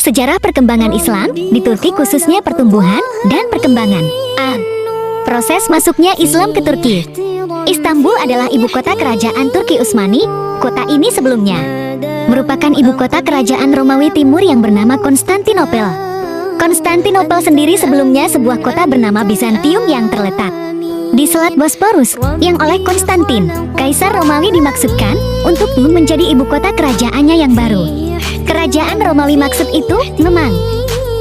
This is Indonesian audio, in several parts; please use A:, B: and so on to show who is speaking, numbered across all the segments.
A: Sejarah perkembangan Islam di Turki, khususnya pertumbuhan dan perkembangan. A. Proses masuknya Islam ke Turki. Istanbul adalah ibu kota kerajaan Turki Utsmani. Kota ini sebelumnya merupakan ibu kota kerajaan Romawi Timur yang bernama Konstantinopel. Konstantinopel sendiri sebelumnya sebuah kota bernama Bizantium yang terletak di Selat Bosporus, yang oleh Konstantin, Kaisar Romawi, dimaksudkan untuk menjadi ibu kota kerajaannya yang baru. Kerajaan Romawi maksud itu memang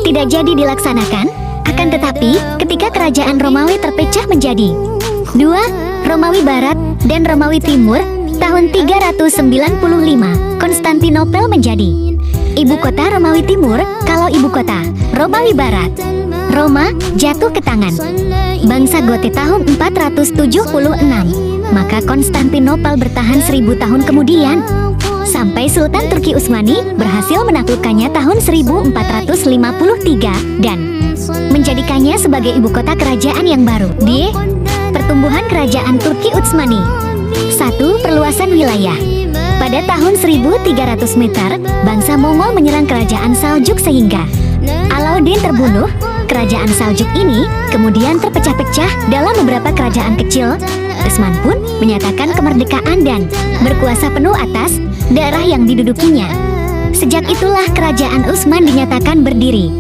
A: tidak jadi dilaksanakan, akan tetapi ketika kerajaan Romawi terpecah menjadi dua, Romawi Barat dan Romawi Timur, tahun 395, Konstantinopel menjadi ibu kota Romawi Timur, kalau ibu kota Romawi Barat, Roma, jatuh ke tangan bangsa Gote tahun 476. Maka Konstantinopel bertahan 1000 tahun kemudian, sampai Sultan Turki Utsmani berhasil menaklukkannya tahun 1453 dan menjadikannya sebagai ibu kota kerajaan yang baru. D. Pertumbuhan kerajaan Turki Utsmani. 1. Perluasan wilayah. Pada tahun 1300 meter, bangsa Mongol menyerang kerajaan Saljuk sehingga Alauddin terbunuh. Kerajaan Saljuk ini kemudian terpecah-pecah dalam beberapa kerajaan kecil. Utsman pun menyatakan kemerdekaan dan berkuasa penuh atas daerah yang didudukinya. Sejak itulah kerajaan Utsman dinyatakan berdiri.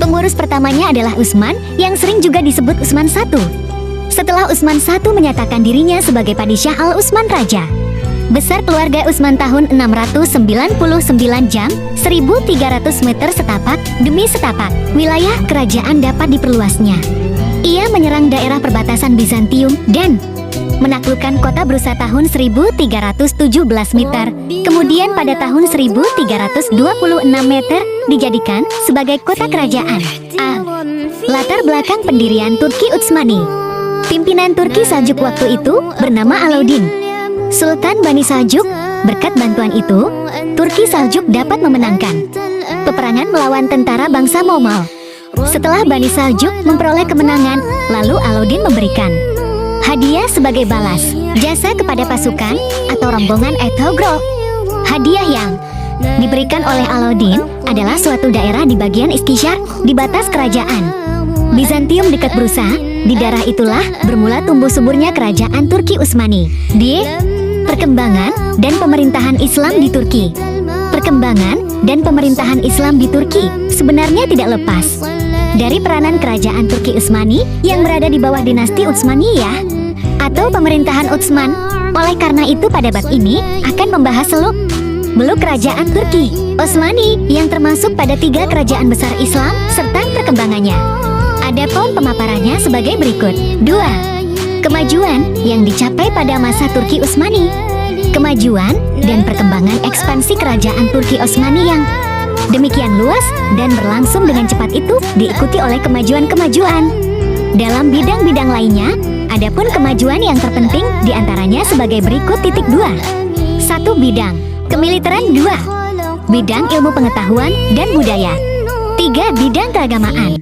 A: Pengurus pertamanya adalah Utsman, yang sering juga disebut Utsman I. Setelah Utsman I menyatakan dirinya sebagai Padishah Al-Utsman, Raja Besar keluarga Utsman tahun 699 jam, 1300 meter setapak demi setapak, wilayah kerajaan dapat diperluasnya. Ia menyerang daerah perbatasan Bizantium dan menaklukkan kota Brusa tahun 1317 meter. Kemudian pada tahun 1326 meter dijadikan sebagai kota kerajaan. A. Latar belakang pendirian Turki Utsmani. Pimpinan Turki Saljuk waktu itu bernama Alauddin, Sultan Bani Saljuk. Berkat bantuan itu, Turki Saljuk dapat memenangkan peperangan melawan tentara bangsa Mongol. Setelah Bani Saljuk memperoleh kemenangan, lalu Alauddin memberikan hadiah sebagai balas jasa kepada pasukan atau rombongan Etogrol. Hadiah yang diberikan oleh Alauddin adalah suatu daerah di bagian Iskishar di batas kerajaan Bizantium dekat Brusa. Di daerah itulah bermula tumbuh suburnya kerajaan Turki Utsmani. D. Perkembangan dan pemerintahan Islam di Turki. Perkembangan dan pemerintahan Islam di Turki sebenarnya tidak lepas dari peranan kerajaan Turki Utsmani yang berada di bawah dinasti Utsmaniyah atau pemerintahan Utsman. Oleh karena itu pada bab ini akan membahas seluk-beluk kerajaan Turki Utsmani yang termasuk pada 3 kerajaan besar Islam serta perkembangannya. Adapun pemaparannya sebagai berikut. 2. Kemajuan yang dicapai pada masa Turki Utsmani. Kemajuan dan perkembangan ekspansi kerajaan Turki Utsmani yang demikian luas dan berlangsung dengan cepat itu diikuti oleh kemajuan-kemajuan dalam bidang-bidang lainnya. Adapun kemajuan yang terpenting diantaranya sebagai berikut. 2. 1. Bidang kemiliteran. 2. Bidang ilmu pengetahuan dan budaya. 3. Bidang keagamaan.